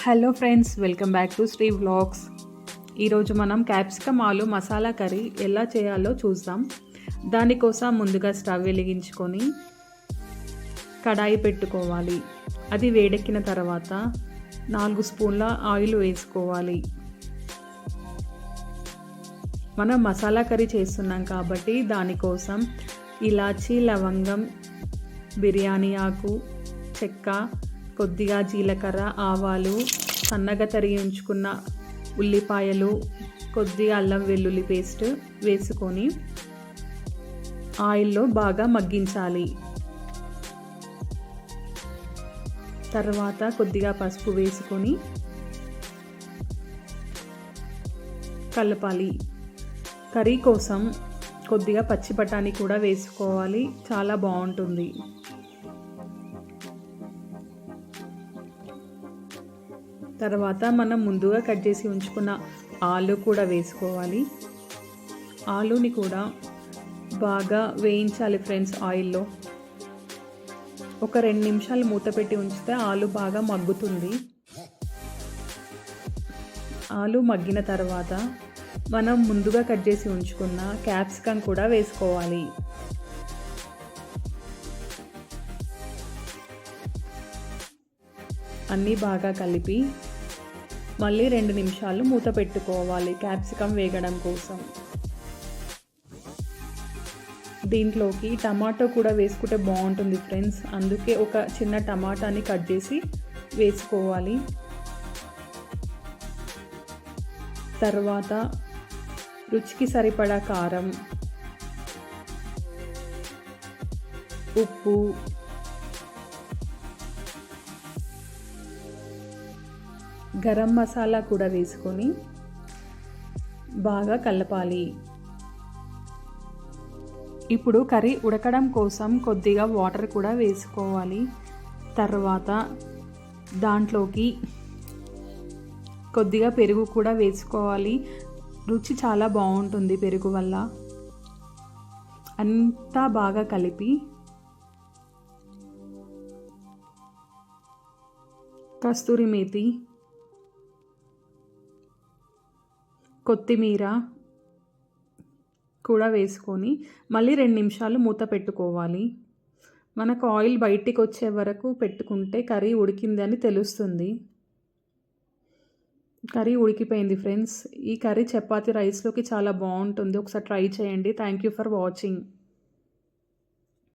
Hello friends, welcome back to Sri vlogs. ఈరోజు మనం capsicum ఆలు మసాలా కర్రీ ఎలా చేయాలో చూద్దాం. దానికోసం ముందుగా స్టవ్ వెలిగించుకొని కడాయి పెట్టుకోవాలి. అది వేడెక్కిన తర్వాత 4 స్పూన్ల ఆయిల్ వేసుకోవాలి. మనం మసాలా కర్రీ చేస్తున్నాం కాబట్టి దానికోసం ఇలాచీ, లవంగం, బిర్యానీ ఆకు, చెక్క, కొద్దిగా జీలకర్ర, ఆవాలు, సన్నగా తరిగి ఉంచుకున్న ఉల్లిపాయలు, కొద్దిగా అల్లం వెల్లుల్లి పేస్ట్ వేసుకొని ఆయిల్లో బాగా మగ్గించాలి. తర్వాత కొద్దిగా పసుపు వేసుకొని కలపాలి. కర్రీ కోసం కొద్దిగా పచ్చి బఠానీ కూడా వేసుకోవాలి, చాలా బాగుంటుంది. తర్వాత మనం ముందుగా కట్ చేసి ఉంచుకున్న ఆలు కూడా వేసుకోవాలి. ఆలుని కూడా బాగా వేయించాలి ఫ్రెండ్స్ ఆయిల్లో. ఒక 2 నిమిషాలు మూత పెట్టి ఉంచితే ఆలు బాగా మగ్గుతుంది. ఆలు మగ్గిన తర్వాత మనం ముందుగా కట్ చేసి ఉంచుకున్న క్యాప్సికమ్ కూడా వేసుకోవాలి. అన్నీ బాగా కలిపి మళ్ళీ 2 నిమిషాలు మూత పెట్టుకోవాలి క్యాప్సికమ్ వేగడం కోసం. దీంట్లోకి టమాటో కూడా వేసుకుంటే బాగుంటుంది ఫ్రెండ్స్, అందుకే ఒక చిన్న టమాటాని కట్ చేసి వేసుకోవాలి. తర్వాత రుచికి సరిపడా కారం, ఉప్పు, గరం మసాలా కూడా వేసుకొని బాగా కలపాలి. ఇప్పుడు కర్రీ ఉడకడం కోసం కొద్దిగా వాటర్ కూడా వేసుకోవాలి. తర్వాత దాంట్లోకి కొద్దిగా పెరుగు కూడా వేసుకోవాలి. రుచి చాలా బాగుంటుంది పెరుగు వల్ల. అంతా బాగా కలిపి కస్తూరి మేతి, కొత్తిమీర కూడా వేసుకొని మళ్ళీ 2 నిమిషాలు మూత పెట్టుకోవాలి. మనకు ఆయిల్ బయటికి వచ్చే వరకు పెట్టుకుంటే కర్రీ ఉడికిందని తెలుస్తుంది. కర్రీ ఉడికిపోయింది ఫ్రెండ్స్. ఈ కర్రీ చపాతీ రైస్లోకి చాలా బాగుంటుంది. ఒకసారి ట్రై చేయండి. Thank you for watching.